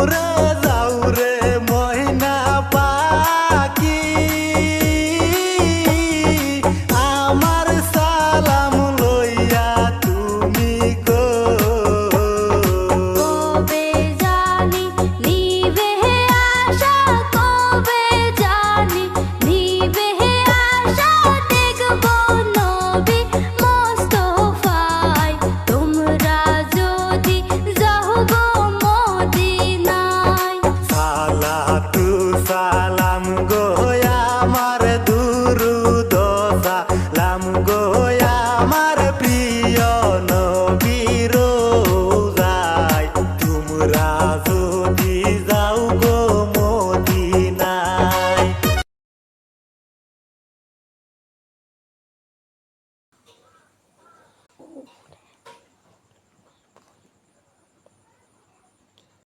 উড়ে যাও রে ময়না পাখি আমার সালাম লইয়া তুমি গো কবে জানি নিবে আশা কবে জানি নিবে আশা দেখব নবী মোস্তফায় তোমরা যদি যাও গো মদিনায় সালাতু সালাম গো আমার দুরুদ সালাম গো আমার প্রিয় নবীর রোজায় তোমরা